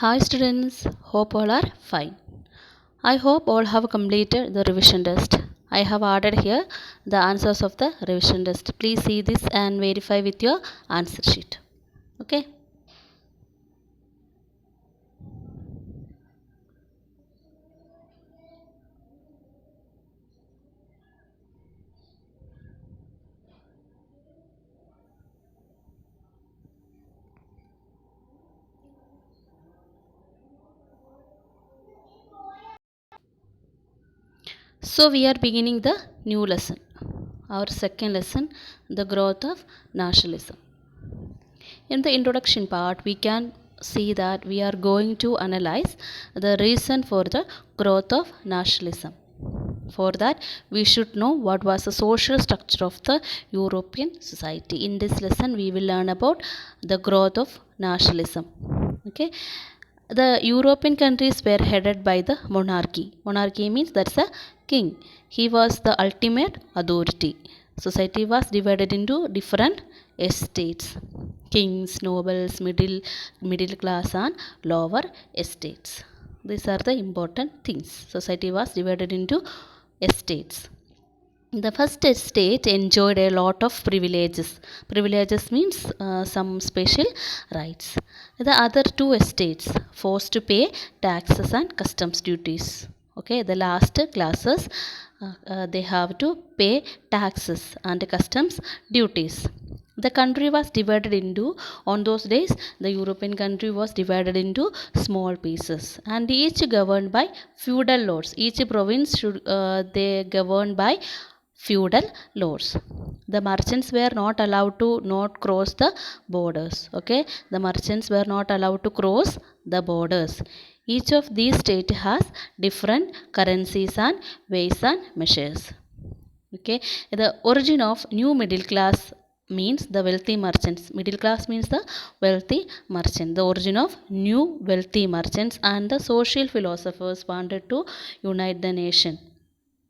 Hi students, hope all are fine. I hope all have completed the revision test. I have added here the answers of the revision test. Please see this and verify with your answer sheet. Okay. So we are beginning the new lesson. Our second lesson, the growth of nationalism. In the introduction part, we can see that we are going to analyze the reason for the growth of nationalism. For that, we should know what was the social structure of the European society. In this lesson, we will learn about the growth of nationalism. Okay. The European countries were headed by the monarchy. Monarchy means that's a king. He was the ultimate authority. Society was divided into different estates: kings, nobles, middle class, and lower estates. These are the important things. Society was divided into estates. The first estate enjoyed a lot of privileges. Privileges means some special rights. The other two estates forced to pay taxes and customs duties. Okay, the last classes they have to pay taxes and customs duties. The country was divided into, on those days, the European country was divided into small pieces and each governed by feudal lords. Each province should they governed by feudal lords. The merchants were not allowed to not cross the borders. Okay, the merchants were not allowed to cross the borders. Each of these states has different currencies and ways and measures. Okay, the origin of new middle class means the wealthy merchants. Middle class means the wealthy merchant. The origin of new wealthy merchants and the social philosophers wanted to unite the nation.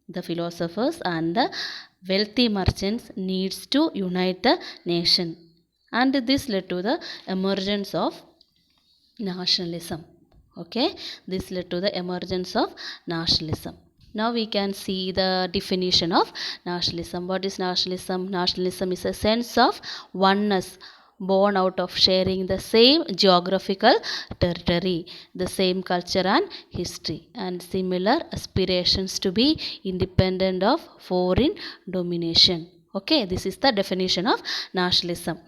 The philosophers and the wealthy merchants needs to unite the nation, and this led to the emergence of nationalism. Okay, this led to the emergence of nationalism. Now we can see the definition of nationalism. What is nationalism? Nationalism is a sense of oneness born out of sharing the same geographical territory, the same culture and history, and similar aspirations to be independent of foreign domination. Okay, this is the definition of nationalism.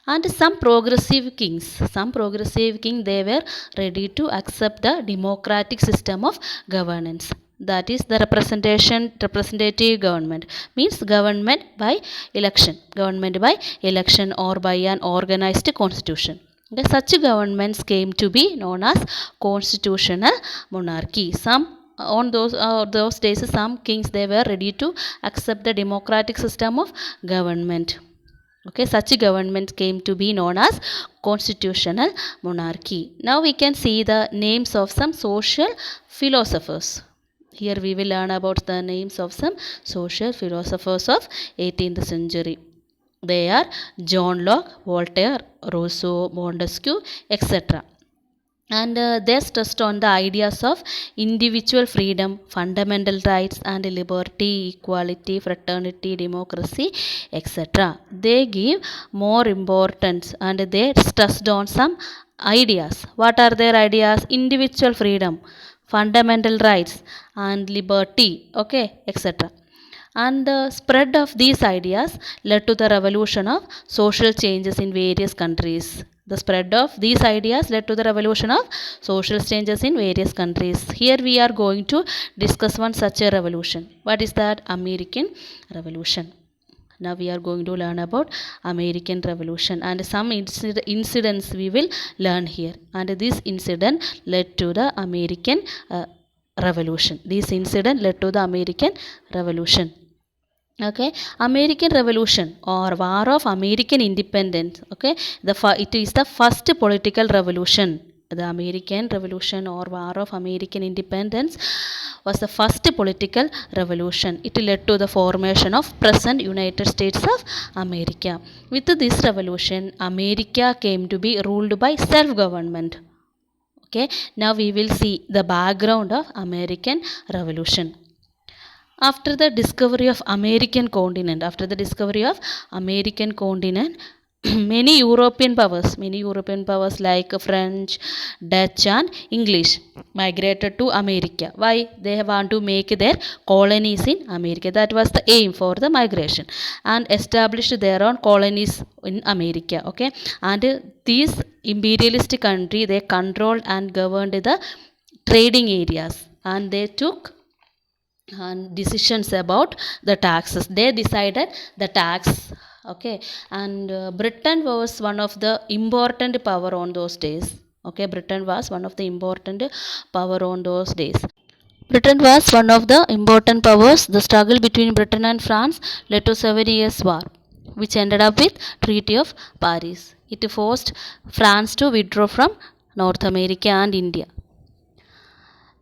And some progressive kings, they were ready to accept the democratic system of governance. That is the representative government means government by election or by an organized constitution. Such governments came to be known as constitutional monarchy. Some on those days, some kings they were ready to accept the democratic system of government. Okay, such governments came to be known as constitutional monarchy. Now we can see the names of some social philosophers. Here we will learn about the names of some social philosophers of 18th century. They are John Locke, Voltaire, Rousseau, Montesquieu, etc. And they stressed on the ideas of individual freedom, fundamental rights and liberty, equality, fraternity, democracy, etc. They give more importance and they stressed on some ideas. What are their ideas? Individual freedom, fundamental rights and liberty, okay, etc. And the spread of these ideas led to the revolution of social changes in various countries. The spread of these ideas led to the revolution of social changes in various countries. Here we are going to discuss one such a revolution. What is that? American Revolution. Now we are going to learn about American Revolution and some incidents we will learn here. And this incident led to the American Revolution. This incident led to the American Revolution. Okay, American Revolution or War of American Independence. Okay, it is the first political revolution. The American Revolution or War of American Independence was the first political revolution. It led to the formation of present United States of America. With this revolution, America came to be ruled by self-government. Okay, now we will see the background of American Revolution. After the discovery of American continent, many European powers like French, Dutch and English migrated to America. Why? They want to make their colonies in America. That was the aim for the migration, and established their own colonies in America. Okay, and these imperialist country, they controlled and governed the trading areas, and they took and decisions about the taxes. They decided the tax. Okay, and Britain was one of the important power on those days. Okay, Britain was one of the important power on those days. Britain was one of the important powers. The struggle between Britain and France led to 7 years war, which ended up with Treaty of Paris. It forced France to withdraw from North America and India.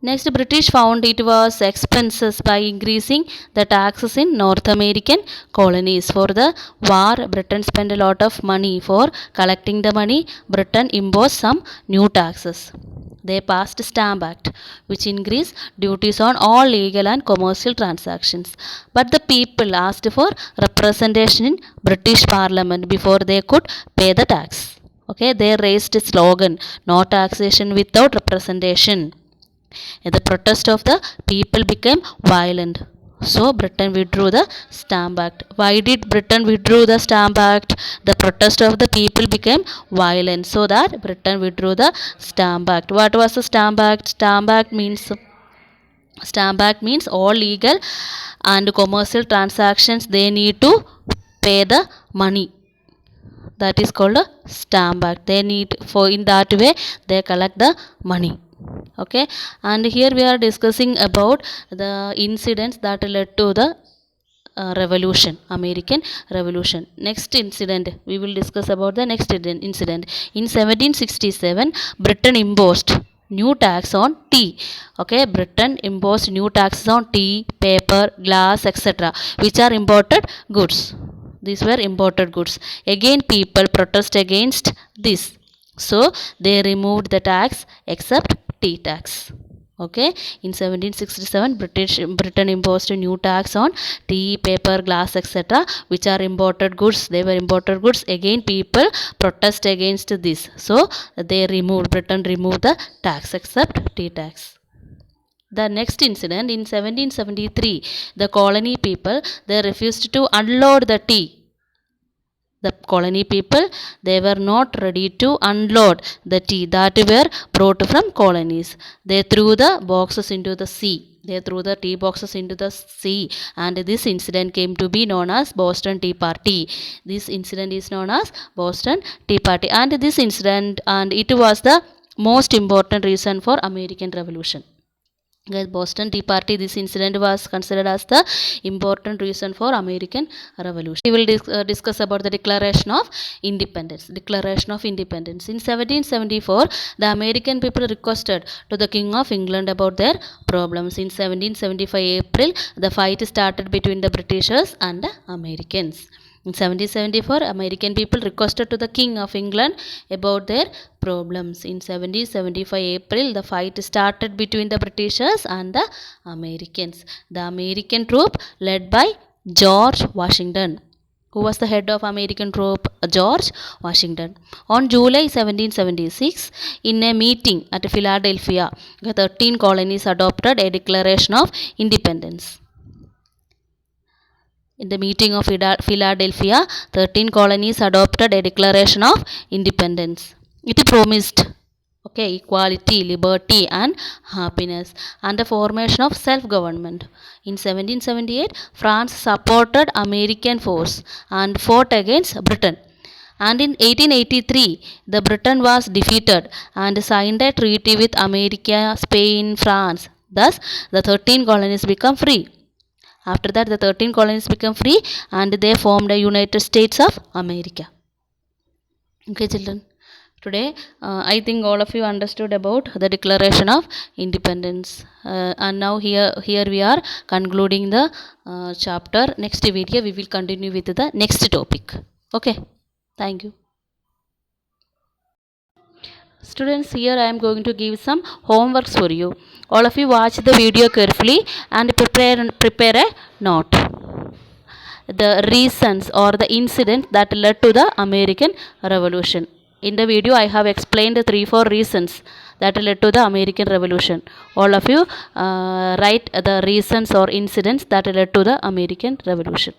Next, British found it was expenses by increasing the taxes in North American colonies. For the war, Britain spent a lot of money. For collecting the money, Britain imposed some new taxes. They passed Stamp Act, which increased duties on all legal and commercial transactions. But the people asked for representation in British Parliament before they could pay the tax. Okay, they raised a slogan, no taxation without representation. The protest of the people became violent. So Britain withdrew the Stamp Act. Why did Britain withdraw the Stamp Act? The protest of the people became violent. So that Britain withdrew the Stamp Act. What was the Stamp Act? Stamp Act means all legal and commercial transactions, they need to pay the money. That is called a Stamp Act. They need, for in that way they collect the money. Okay, and here we are discussing about the incidents that led to the American Revolution. Next incident, we will discuss about the next incident. In 1767, Britain imposed new tax on tea. Okay, Britain imposed new taxes on tea, paper, glass, etc., which are imported goods. These were imported goods. Again, people protest against this. So, they removed the tax except tea tax. Okay, in 1767, Britain imposed a new tax on tea, paper, glass, etc., which are imported goods. They were imported goods. Again, people protest against this. So, Britain removed the tax except tea tax. The next incident, in 1773, the colony people, they refused to unload the tea. The colony people, they were not ready to unload the tea that were brought from colonies. They threw the boxes into the sea. They threw the tea boxes into the sea, and this incident came to be known as Boston Tea Party. This incident is known as Boston Tea Party, and this incident, and it was the most important reason for American Revolution. Boston Tea Party, this incident was considered as the important reason for American Revolution. We will discuss about the Declaration of Independence. Declaration of Independence. In 1774, the American people requested to the King of England about their problems. In 1775 April, the fight started between the Britishers and the Americans. In 1774, American people requested to the King of England about their problems. In 1775 April, the fight started between the Britishers and the Americans. The American troop led by George Washington. Who was the head of American troop? George Washington. On July 1776, in a meeting at Philadelphia, the 13 colonies adopted a Declaration of Independence. In the meeting of Philadelphia, 13 colonies adopted a Declaration of Independence. It promised equality, liberty and happiness, and the formation of self-government. In 1778, France supported American force and fought against Britain. And in 1883, the Britain was defeated and signed a treaty with America, Spain, France. Thus, the 13 colonies became free. After that, the 13 colonies became free and they formed a United States of America. Okay, children. Today, I think all of you understood about the Declaration of Independence. And now here we are concluding the chapter. Next video, we will continue with the next topic. Okay. Thank you. Students, here I am going to give some homeworks for you. All of you watch the video carefully and prepare a note. The reasons or the incident that led to the American Revolution. In the video, I have explained 3-4 reasons that led to the American Revolution. All of you write the reasons or incidents that led to the American Revolution.